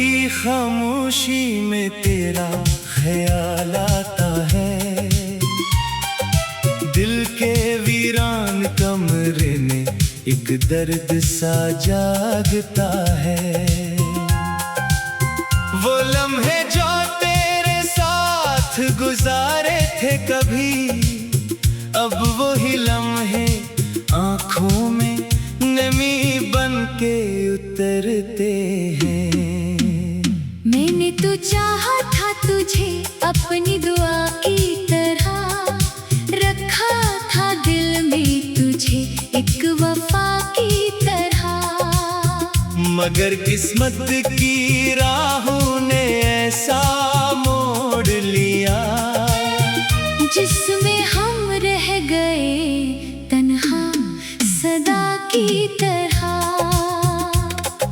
की खामोशी में तेरा ख्याल आता है। दिल के वीरान कमरे में एक दर्द सा जागता है। वो लम्हे जो तेरे साथ गुजारे थे कभी, अब वही लम्हे आँखों में नमी बन के उतरते हैं। मैंने तो चाहा था तुझे अपनी दुआ की तरह, रखा था दिल में तुझे एक वफा की तरह। मगर किस्मत की राहों ने ऐसा मोड़ लिया, जिसमें हम रह गए तन्हा सदा की तरह।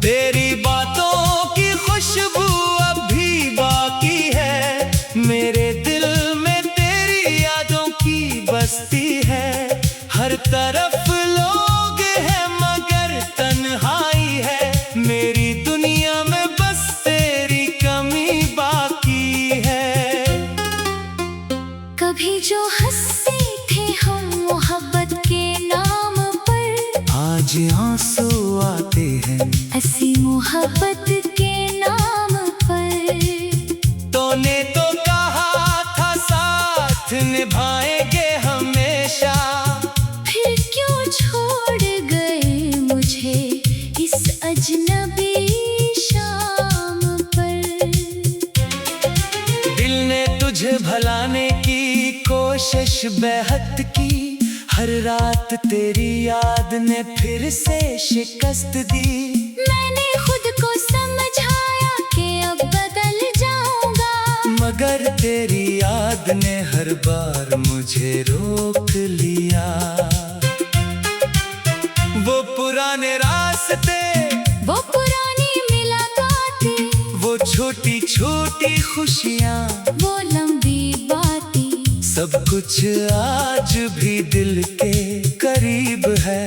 तेरी बातों की खुशबू अब भी बाकी है, मेरे दिल में तेरी यादों की बस्ती है। हर तरफ लोग हैं मगर तन्हाई है, मेरी दुनिया में बस तेरी कमी बाकी है। कभी जो हंसते थे हम मोहब्बत के नाम पर, आज आंसू आते हैं ऐसी मोहब्बत के नाम पर। तूने तो कहा था साथ निभाएंगे हमेशा, फिर क्यों छोड़ गए मुझे इस अजनबी शाम पर। दिल ने तुझे भुलाने की कोशिश बेहद की, हर रात तेरी याद ने फिर से शिकस्त दी। मैंने खुद को समझाया कि अब बदल जाऊंगा, मगर तेरी याद ने हर बार मुझे रोक लिया। वो पुराने रास्ते, वो पुरानी मुलाकातें, वो छोटी छोटी खुशियाँ, वो लंबी बातें, सब कुछ आज भी दिल के करीब है।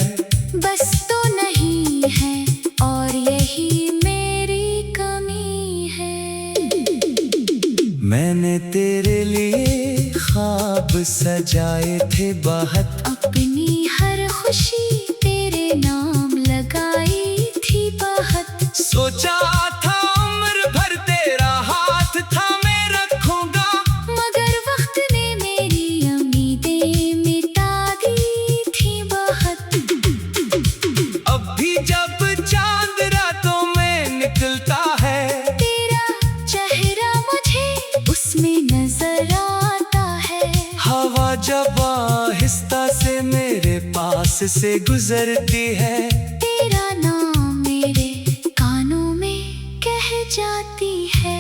बस तो नहीं है और यही मेरी कमी है। मैंने तेरे लिए ख्वाब सजाए थे बहुत, अपनी हर खुशी तेरे नाम लगाई थी बहुत। सोचा था उम्र भर तेरा हाथ थामे रखूंगा, मगर वक्त ने मेरी उम्मीदें मिटा दी थी बहुत। अब भी जब चांद रातों में निकलता है, तेरा चेहरा मुझे उसमें नजर आता है। हवा जब आहिस्ता से मेरे पास से गुजरती है, तेरा नाम मेरे कानों में कह जाती है।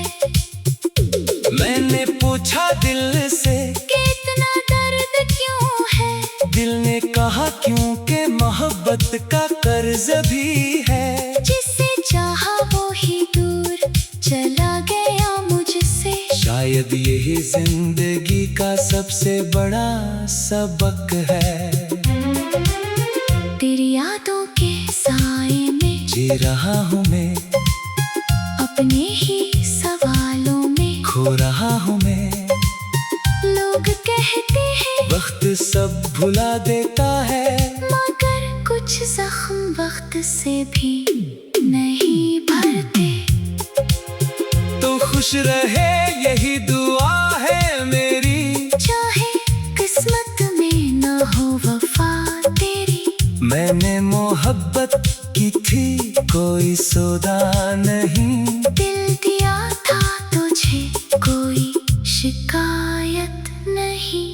मैंने पूछा दिल से कि इतना दर्द क्यों है, दिल ने कहा क्योंकि मोहब्बत का कर्ज भी है। जिसे चाहा वो ही दूर चला गया मुझसे। शायद यही जिंदगी का सबसे बड़ा सबक है। तेरी यादों के साए में जी रहा हूँ मैं, अपने ही सवालों में खो रहा हूँ मैं। लोग कहते हैं वक्त सब भुला देता है, मगर कुछ जख्म वक्त से भी नहीं भरते। तो खुश रहे यही दुआ है मेरी, चाहे किस्मत में न हो वफा तेरी। मैंने मोहब्बत की थी कोई सौदा नहीं, दिल दिया था तुझे कोई शिकायत नहीं।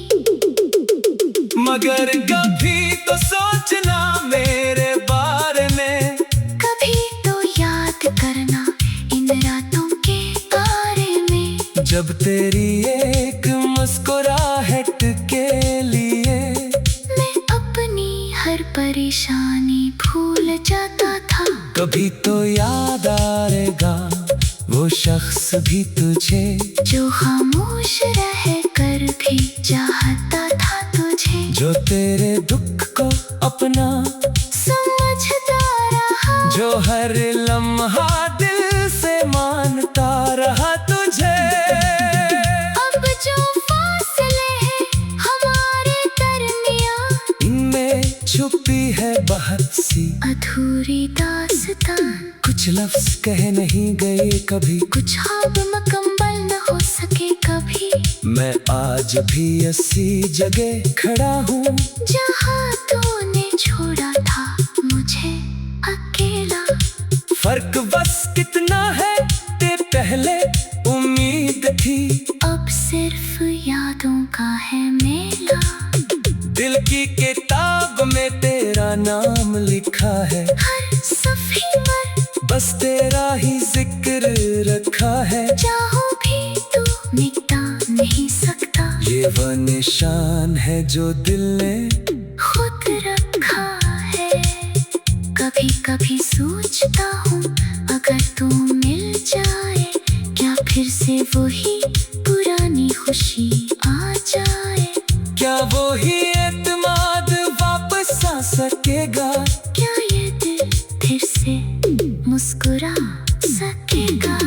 मगर कभी तो सोचना मेरे बारे में, कभी तो याद करना इन रातों के बारे में। जब तेरी एक मुस्कुराहट के लिए मैं अपनी हर परेशानी भूल जाता था। कभी तो याद आएगा वो शख्स भी तुझे, जो खामोश रह कर भी चाहता था तुझे। जो तेरे दुख को अपना समझता रहा, जो हर लम्हा दिल से मानता थी अधूरी दास्तान, कुछ लफ्ज कह नहीं गए कभी। कुछ ख्वाब मुकम्मल न हो सके कभी। मैं आज भी ऐसी जगह खड़ा हूँ जहाँ तूने छोड़ा था मुझे अकेला। फर्क बस कितना है, ते पहले उम्मीद थी, अब सिर्फ यादों का है मेला। दिल की किताब में तेरा नाम लिखा है, हर सफ़े पर बस तेरा ही जिक्र रखा है। चाहो भी तू मिटा नहीं सकता, ये वो निशान है जो दिल ने खुद रखा है। कभी कभी सोचता हूँ अगर तू मिल जाए, क्या फिर से वही पुरानी खुशी आ जाए। क्या वो ही एतमाद वापस आ सकेगा, क्या ये दिल फिर से मुस्कुरा सकेगा।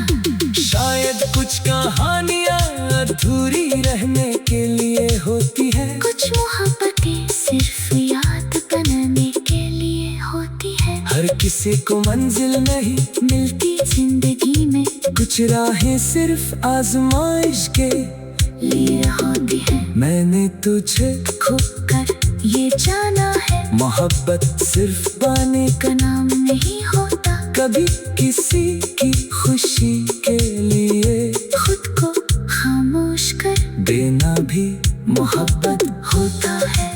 शायद कुछ कहानियाँ अधूरी रहने के लिए होती है, कुछ मोहब्बतें सिर्फ याद बनाने के लिए होती है। हर किसी को मंजिल नहीं मिलती जिंदगी में कुछ राहें सिर्फ आजमाइश के लिए होती है। मैंने तुझे खो कर ये जाना है, मोहब्बत सिर्फ पाने का नाम नहीं होता। कभी किसी की खुशी के लिए खुद को खामोश कर देना भी मोहब्बत होता है।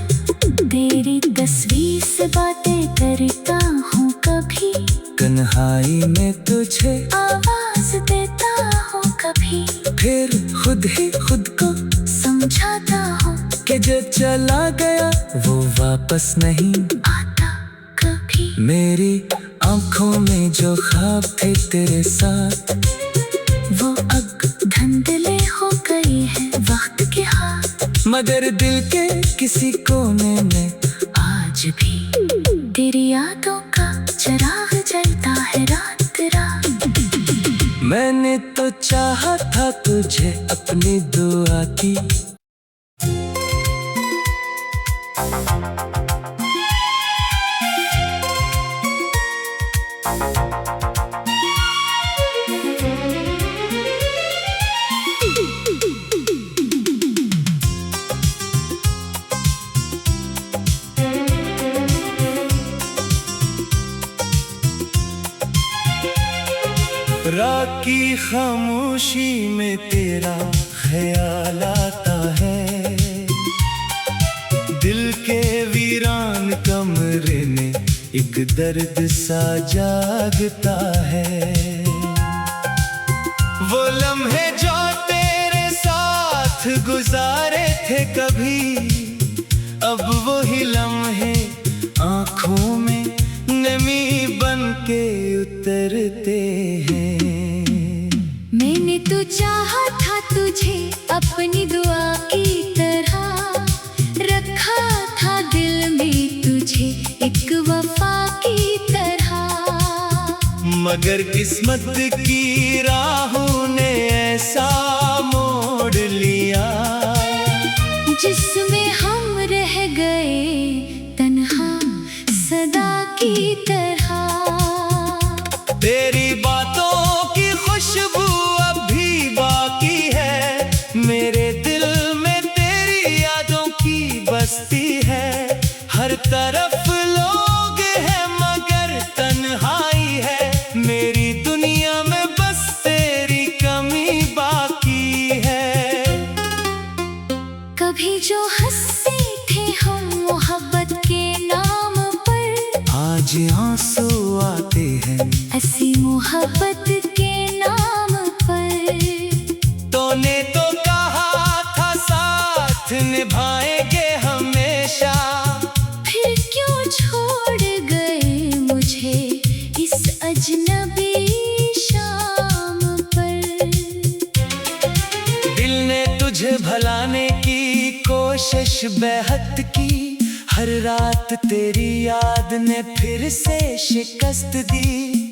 तेरी तस्वीर से बातें करता हूँ कभी, तन्हाई में तुझे आवाज देता हूँ कभी। फिर खुद ही खुद को समझाता हूँ कि जो चला गया वो वापस नहीं आता कभी। मेरी आंखों में जो ख्वाब थे तेरे साथ, वो अब धुंधले हो गए हैं वक्त के हाथ। मगर दिल के किसी कोने में आज भी तेरी यादों का चिराग जलता है रात रात। मैंने तो चाहा था तुझे अपनी दुआ की। रात की खामोशी में तेरा ख्याल आता है, दिल के वीरान कमरे में एक दर्द सा जागता है। वो लम्हे जो तेरे साथ गुजारे थे कभी, अब वही लम्हे आँखों में नमी बन के उतरते हैं। मैंने तो चाहा था तुझे अपनी दुआ की तरह, रखा था दिल में तुझे एक वफा की तरह। मगर किस्मत की राहों ने ऐसा मोड़ लिया, जिसमें हम रह गए तन्हा सदा की तरह। तेरी बातों की खुशबू अब भी बाकी है, मेरे दिल में तेरी यादों की बस्ती है। हर तरफ लोग हैं मगर तन्हाई है, मेरी दुनिया में बस तेरी कमी बाकी है। कभी जो हंसते थे हम मोहब्बत के नाम पर, आज आंसू आते हैं ऐसी मोहब्बत के नाम पर। तूने तो कहा था साथ निभाएंगे हमेशा, फिर क्यों छोड़ गए मुझे इस अजनबी शाम पर। दिल ने तुझे भुलाने की कोशिश बेहद की, हर रात तेरी याद ने फिर से शिकस्त दी।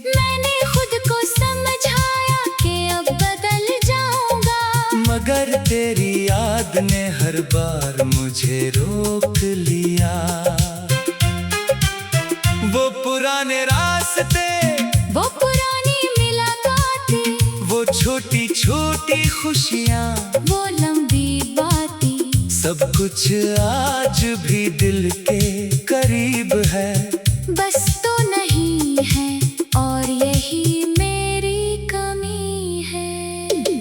मैंने खुद को समझाया कि अब बदल जाऊंगा, मगर तेरी याद ने हर बार मुझे रोक लिया। वो रास्ते, वो पुरानी मुलाकातें, वो छोटी छोटी खुशियाँ, वो लंबी बातें, सब कुछ आज भी दिल के करीब है। बस तो नहीं है और यही मेरी कमी है।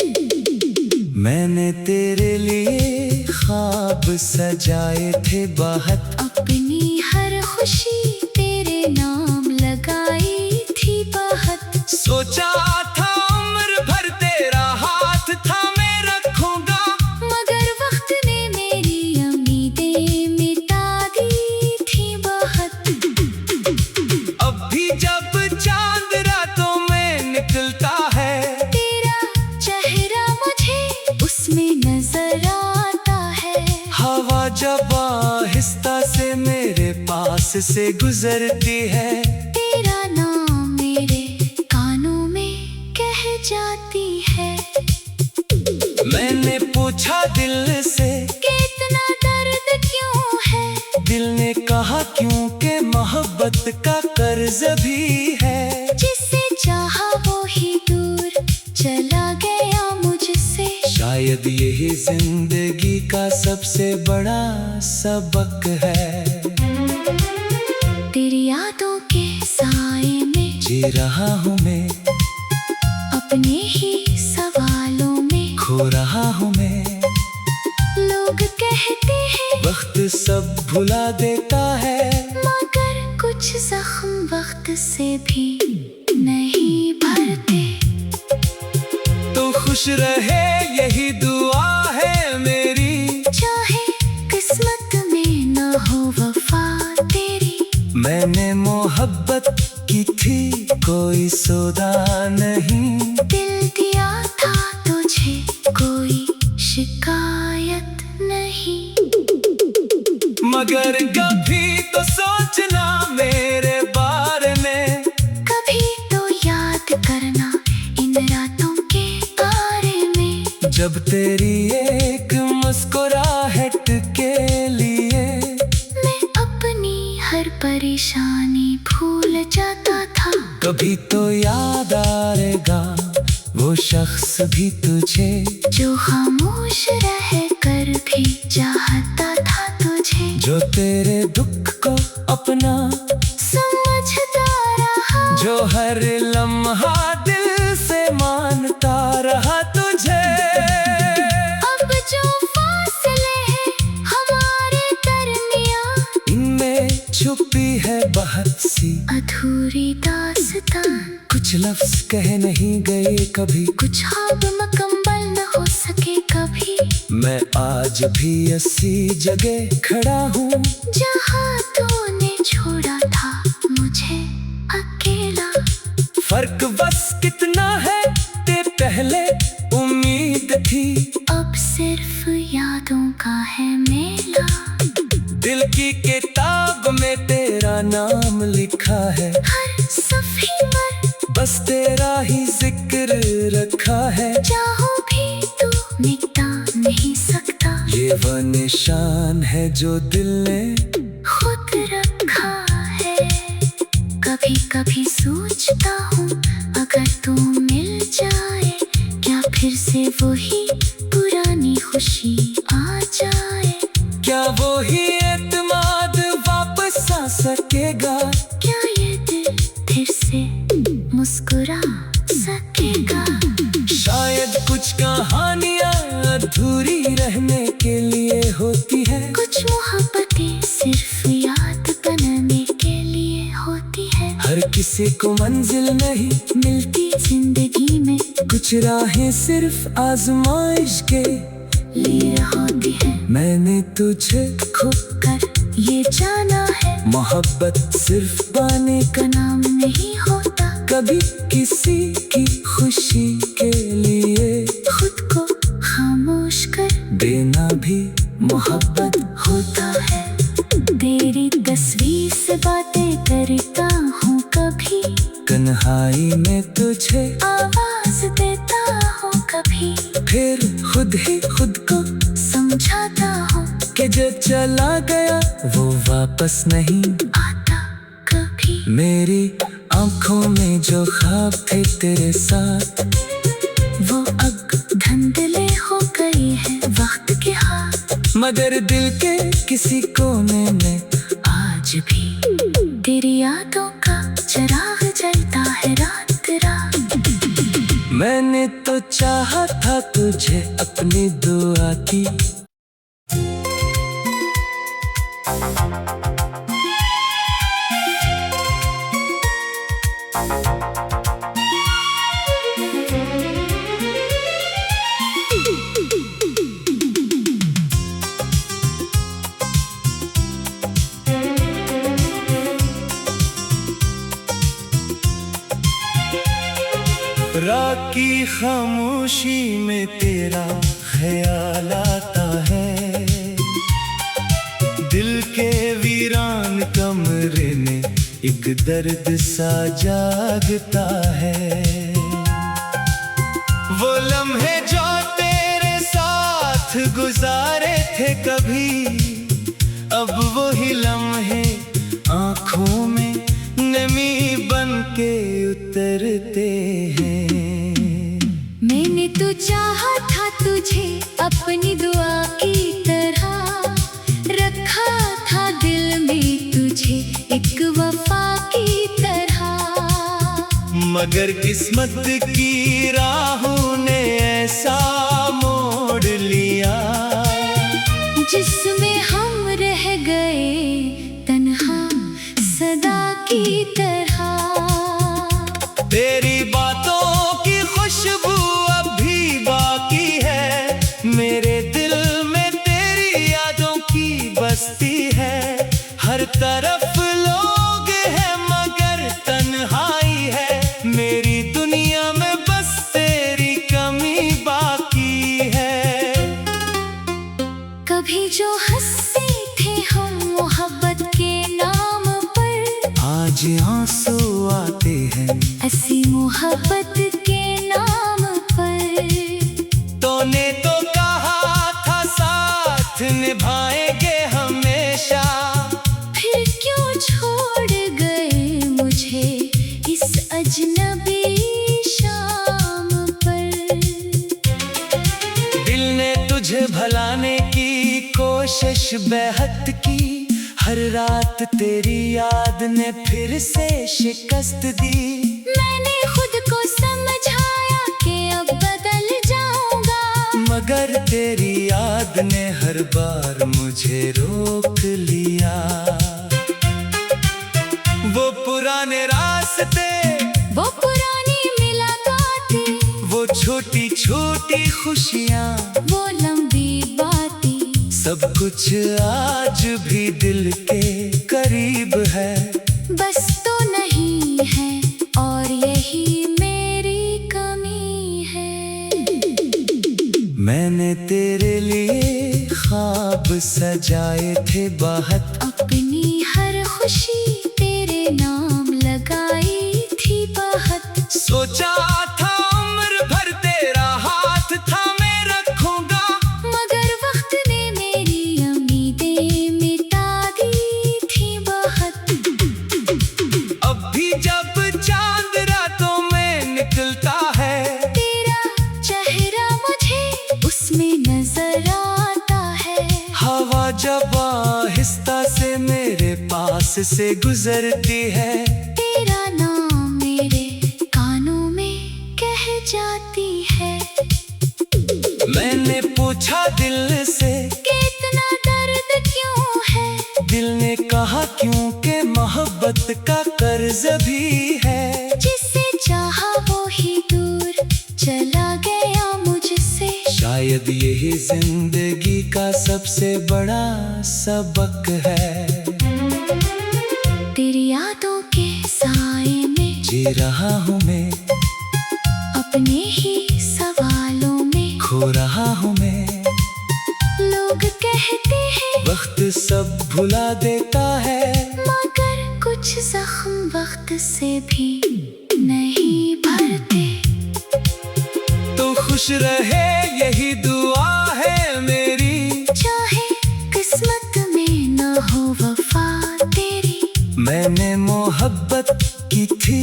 मैंने तेरे लिए ख्वाब सजाए थे बहुत, अपनी हर खुशी तेरे नाम लगाई थी बहुत। सोचा था उम्र भर तेरा हाथ थामे रखूंगा, मगर वक्त ने मेरी उम्मीदें मिटा दी थी बहुत। अब भी जब चांद रातों में निकलता है, तेरा चेहरा मुझे उसमें नजर आता है। हवा जब आहिस्ता से मेरे पास से गुजरती है, तेरा नाम मेरे कानों में कह जाती है। मैंने पूछा दिल से कि इतना दर्द क्यों है, दिल ने कहा क्योंकि मोहब्बत का कर्ज भी है। जिसे चाहा वो ही दूर चला गया मुझसे। शायद यही जिंदगी का सबसे बड़ा सबक है। तेरी यादों के साए में जी रहा हूँ मैं, अपने ही सवालों में खो रहा हूँ मैं। लोग कहते हैं वक्त सब भुला देता है, मगर कुछ जख्म वक्त से भी नहीं भरते। तो खुश रहे यही दुआ है मेरी, चाहे किस्मत में न हो वफा तेरी। मैंने मोहब्बत की थी कोई सौदा नहीं, दिल दिया था तुझे कोई शिकायत नहीं। मगर कभी तो सोचना मेरे बारे में, कभी तो याद करना इन रातों के बारे में। जब तेरी एक मुस्कुराहट के लिए मैं अपनी हर परेशानी भूल जाता था। कभी तो याद आएगा वो शख्स भी तुझे, जो खामोश रह कर भी चाहता था तुझे। जो तेरे दुख को अपना समझता रहा, जो हर लम्हा दिल से मानता रहा तुझे। अब जो फासले हैं हमारे दरमियां, इनमें छुपी है बहुत सी अधूरी दास्तां। कुछ लफ्ज कह नहीं गए कभी, कुछ ख्वाब मुकम्मल न हो सके कभी। मैं आज भी ऐसी जगह खड़ा हूँ जहाँ तूने छोड़ा था मुझे अकेला। फर्क बस कितना है ते पहले उम्मीद थी, अब सिर्फ यादों का है मेला। दिल की किताब में तेरा नाम लिखा है, हर सफ़े पर बस तेरा ही जिक्र रखा है। चाहो भी तू मिटा नहीं सकता, ये वो निशान है जो दिल ने खुद रखा है। कभी कभी सोचता हूँ अगर तू मिल जाए, क्या फिर से वही पुरानी खुशी आ जाए। क्या वो ही एतमाद वापस आ सकेगा, क्या ये दिल फिर से मुस्कुरा सकेगा। शायद कुछ कहानियाँ अधूरी रहने के लिए होती है, कुछ मोहब्बतें सिर्फ याद बनाने के लिए होती है। हर किसी को मंजिल नहीं मिलती जिंदगी में कुछ राहें सिर्फ आजमाइश के लिए होती है। मैंने तुझे खुद कर ये जाना है, मोहब्बत सिर्फ पाने का का नाम नहीं होता। कभी किसी की खुशी के लिए खुद को खामोश कर देना भी मोहब्बत होता है। तेरी तस्वीर से बातें करता हूँ कभी, तन्हाई में तुझे आवाज देता हूँ कभी। फिर खुद ही खुद को समझाता हूँ कि जो चला गया वो वापस नहीं आता कभी। मेरी आंखों में जो ख्वाब थे तेरे साथ, वो अब धुंधले हो गए हैं वक्त के हाथ। मगर दिल के किसी कोने में आज भी तेरी यादों का चिराग जलता है रात रात। मैंने तो चाहा था तुझे अपनी दुआ की। रात की खामोशी में तेरा ख्याल आता है, दिल के वीरान कमरे में एक दर्द सा जागता है। वो लम्हे जो तेरे साथ गुजारे थे कभी, अब वही लम्हे आँखों में नमी बन के उतरते हैं। मैंने तो चाहा था तुझे अपनी दुआ की तरह, रखा था दिल में तुझे एक वफा की तरह। मगर किस्मत की राहों ने ऐसा मोड़ लिया, जिसमें हम रह गए तन्हा सदा की तरह। तेरी बातों की खुशबू अब भी बाकी है, मेरे दिल में तेरी यादों की बस्ती है। हर तरफ लोग हैं मगर तन्हाई है, मेरी दुनिया में बस तेरी कमी बाकी है। कभी जो हंसते थे हम मोहब्बत के नाम पर, आज आंसू आते हैं ऐसी मोहब्बत के नाम पर। तूने तो कहा था साथ निभाएंगे हमेशा, फिर क्यों छोड़ गए मुझे इस अजनबी शाम पर। दिल ने तुझे भुलाने की कोशिश बेहद की, हर रात तेरी याद ने फिर से शिकस्त दी। मैंने खुद को समझाया कि अब बदल जाऊंगा, मगर तेरी याद ने हर बार मुझे रोक लिया। वो पुराने रास्ते, वो पुरानी मुलाकातें, वो छोटी छोटी खुशियाँ, वो लंबी बातें, सब कुछ आज भी दिल के करीब है। बस तो नहीं है और यही मेरी कमी है। मैंने तेरे लिए ख्वाब सजाए थे बहुत, अपनी हर खुशी तेरे नाम लगाई थी बहुत। सोचा था उम्र भर तेरा हाथ थामे रखूंगा, मगर वक्त ने मेरी उम्मीदें मिटा दी थी बहुत। अब भी जब चांद रातों में निकलता है, तेरा चेहरा मुझे उसमें नजर आता है। हवा जब आहिस्ता से मेरे पास से गुजरती है, तेरा नाम मेरे कानों में कह जाती है। मैंने पूछा दिल से कि इतना दर्द क्यों है, दिल ने कहा क्योंकि मोहब्बत का कर्ज भी है। जिसे चाहा वो ही दूर चला गया मुझसे। शायद यही जिंदगी का सबसे बड़ा सबक है। तेरी यादों के साए में जी रहा हूँ मैं, अपने ही सवालों में खो रहा हूँ मैं। लोग कहते हैं वक्त सब भुला देता है, मगर कुछ जख्म वक्त से भी नहीं भरते। तो खुश रहे यही दुआ है मेरी, चाहे किस्मत में ना हो वफा तेरी। मैंने मोहब्बत की थी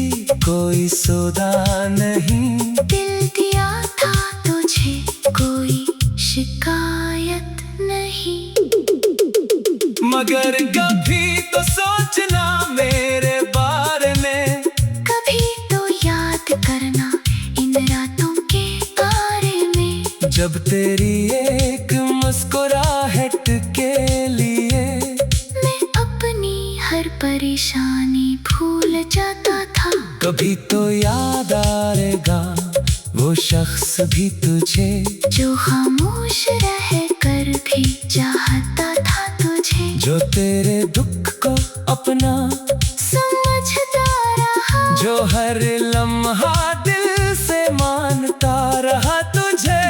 मगर कभी तो सोचना मेरे बारे में, कभी तो याद करना इन रातों के बारे में। जब तेरी एक मुस्कुराहट के लिए मैं अपनी हर परेशानी भूल जाता था। कभी तो याद आएगा वो शख्स भी तुझे, जो खामोश रह कर भी चाहता था तुझे, जो तेरे दुख को अपना समझता रहा, जो हर लम्हा दिल से मानता रहा तुझे।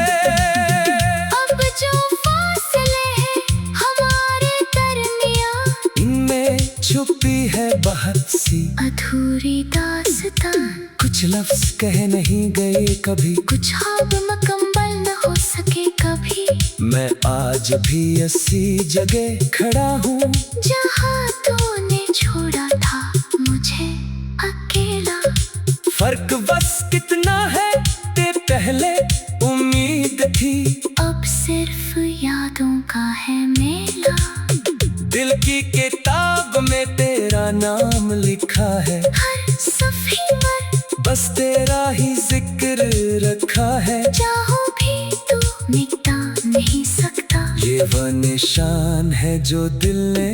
अब जो फासले हैं हमारे दरमियां, इनमें छुपी है बहुत सी अधूरी दास्तां। कुछ लफ्ज कह नहीं गए कभी, कुछ ख्वाब मुकम्मल न हो सके कभी। मैं आज भी ऐसी जगह खड़ा हूँ जहाँ तूने छोड़ा था मुझे अकेला। फर्क बस कितना है ते पहले उम्मीद थी, अब सिर्फ यादों का है मेला। दिल की किताब में तेरा नाम लिखा है, हर सफ़े पर बस तेरा ही जिक्र रखा है। चाहो भी तू मिटा नहीं सकता, ये वो निशान है जो दिल ने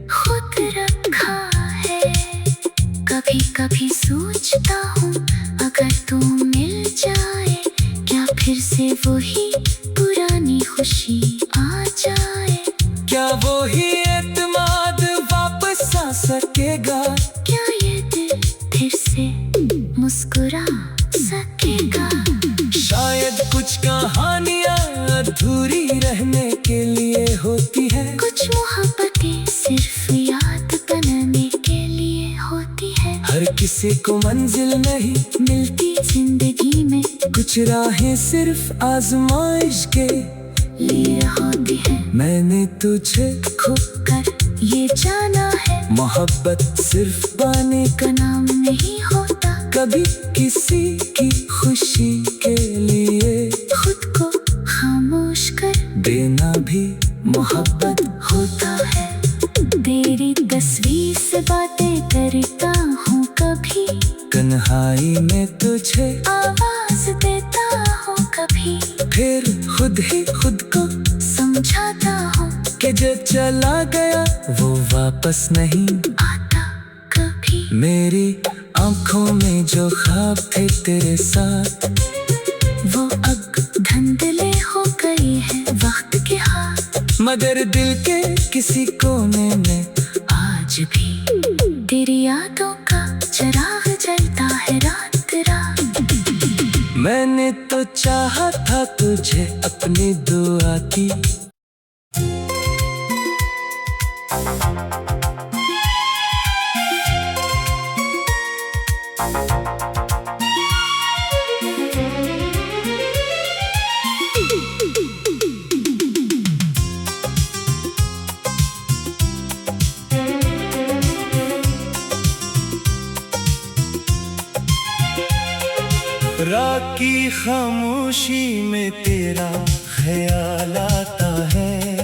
खुद रखा है। कभी कभी सोचता हूँ अगर तू मिल जाए, क्या फिर से वही पुरानी खुशी आ जाए। क्या वो ही एतमाद वापस आ सकेगा, क्या ये दिल फिर से मुस्कुरा सकेगा। शायद कुछ कहानियाँ अधूरी रहने के लिए होती है, कुछ मोहब्बतें सिर्फ याद बनाने के लिए होती है। हर किसी को मंजिल नहीं मिलती जिंदगी में, कुछ राहें सिर्फ आजमाइश के लिए होती है। मैंने तुझे खुद कर ये जाना है, मोहब्बत सिर्फ पाने का नाम नहीं होता। कभी किसी की खुशी के लिए खुद को खामोश कर देना भी मोहब्बत होता है। तेरी तस्वीर से बातें करता हूँ कभी, तन्हाई में तुझे आवाज देता हूँ कभी, फिर खुद ही खुद को समझाता हूँ कि जो चला गया वो वापस नहीं आता कभी। मेरी आंखों में जो ख्वाब थे तेरे साथ, वो अब धुंधले हो गए हैं वक्त के हाथ, मगर दिल के किसी कोने में आज भी तेरी यादों का चिराग जलता है रात रात। मैंने तो चाहा था तुझे अपनी दुआ की, रात की खामोशी में तेरा ख्याल आता है,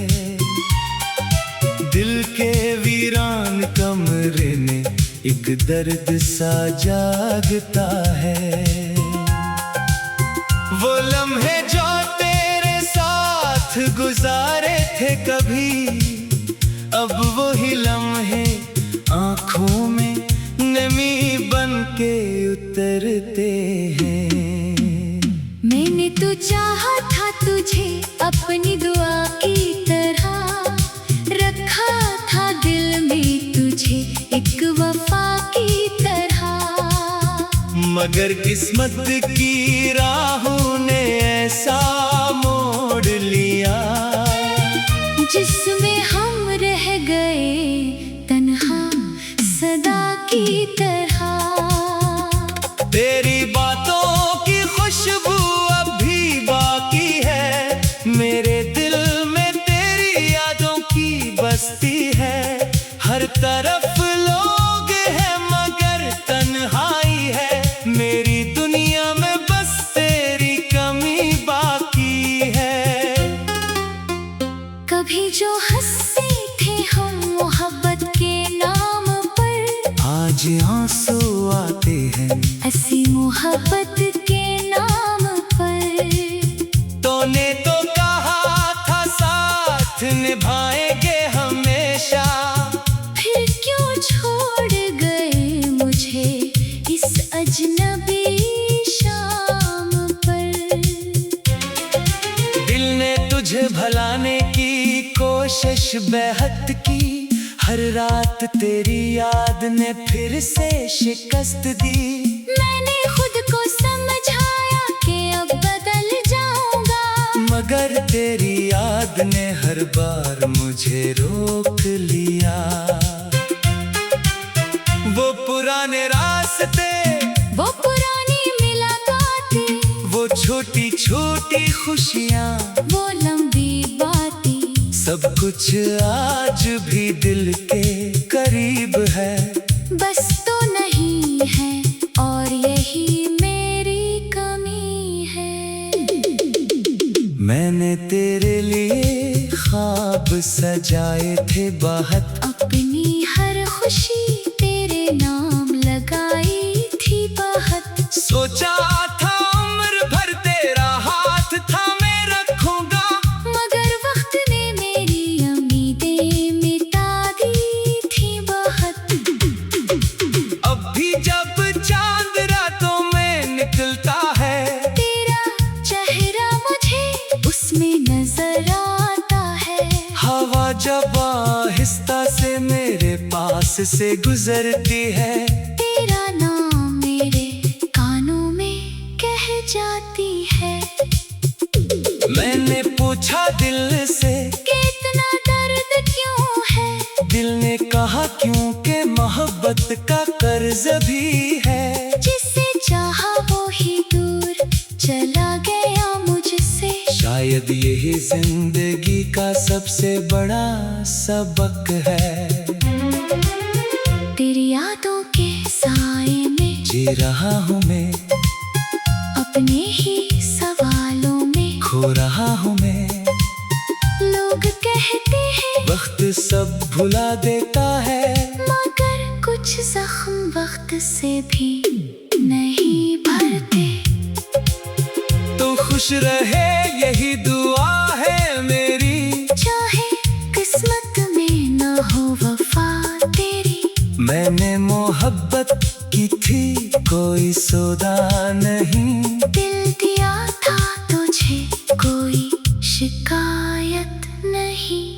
दिल के वीरान कमरे में एक दर्द सा जागता है। वो लम्हे जो तेरे साथ गुजारे थे कभी, अब वही लम्हे आँखों में नमी बन के उतरते हैं। मैंने तो चाहा था तुझे अपनी दुआ की तरह, रखा था दिल में तुझे एक वफा की तरह। मगर किस्मत की राहों ने ऐसा मोड़ लिया, जिसमें हम रह गए तन्हा सदा की तरह। तेरी बातों की खुशबू अब भी बाकी है, मेरे दिल में तेरी यादों की बस्ती है। हर तरफ लोग हैं मगर तन्हाई है, मेरी दुनिया में बस तेरी कमी बाकी है। कभी जो हंसते थे हम बातें हैं। ऐसी मोहब्बत के नाम पर तूने तो कहा था साथ निभाएंगे हमेशा, फिर क्यों छोड़ गए मुझे इस अजनबी शाम पर। दिल ने तुझे भुलाने की कोशिश बेहद की, हर रात तेरी याद ने फिर से शिकस्त दी। मैंने खुद को समझाया कि अब बदल जाऊंगा, मगर तेरी याद ने हर बार मुझे रोक लिया। वो पुराने रास्ते, वो पुरानी मुलाकातें, वो छोटी छोटी खुशियाँ, वो लंबी बातें, सब कुछ आज भी दिल के करीब है। बस तो नहीं है और यही मेरी कमी है। मैंने तेरे लिए ख्वाब सजाए थे बहुत, अपनी हर खुशी तेरे नाम लगाई थी बहुत। सोचा था उम्र भर तेरा हाथ थामे रखूंगा, मगर वक्त ने मेरी उम्मीदें मिटा दी थी बहुत। अब भी जब चांद रातों में निकलता है, तेरा चेहरा मुझे उसमें नजर आता है। हवा जब आहिस्ता से मेरे पास से गुजरती है, तेरा नाम मेरे कानों में कह जाती है। मैंने पूछा दिल से कि इतना दर्द क्यों है, दिल ने कहा क्योंकि मोहब्बत का कर्ज भी है। जिसे चाहा वो ही दूर चला गया मुझसे। शायद यही जिंदगी का सबसे बड़ा सबक है। तेरी यादों के साए में जी रहा हूँ मैं, अपने ही सवालों में खो रहा हूँ मैं। लोग कहते हैं वक्त सब भुला देता है, मगर कुछ जख्म वक्त से भी नहीं भरते। तो खुश रहे यही दुआ है मेरी, चाहे किस्मत में न हो वफा तेरी। मैंने मोहब्बत की थी कोई सौदा नहीं, दिल दिया था तुझे कोई शिकायत नहीं।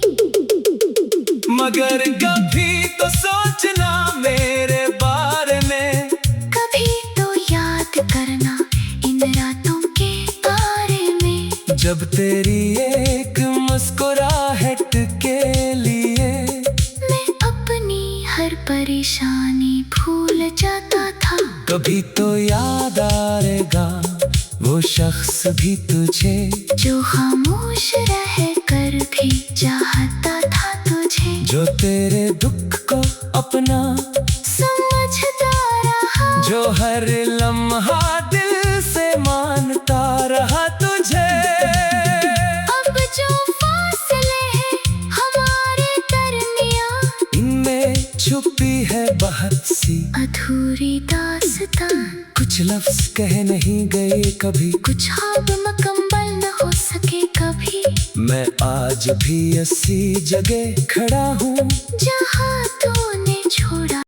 मगर कभी तो सोचना मेरे बारे में, कभी तो याद करना इन रातों के बारे में। जब तेरी एक मुस्कुराहट के लिए मैं अपनी हर परेशानी भूल जाता था। कभी तो याद आएगा वो शख्स भी तुझे, जो खामोश रह कर भी चाहता था तुझे। जो तेरे दुख को अपना समझता रहा, जो हर लम्हा दिल से मानता रहा तुझे। अब जो फासले हैं हमारे दरमियां, इनमें छुपी है बहुत सी अधूरी दास्तान। कुछ लफ्ज कह नहीं गए कभी, कुछ ख्वाब मुकम्मल न हो सके कभी। मैं आज भी ऐसी जगह खड़ा हूँ जहाँ तूने छोड़ा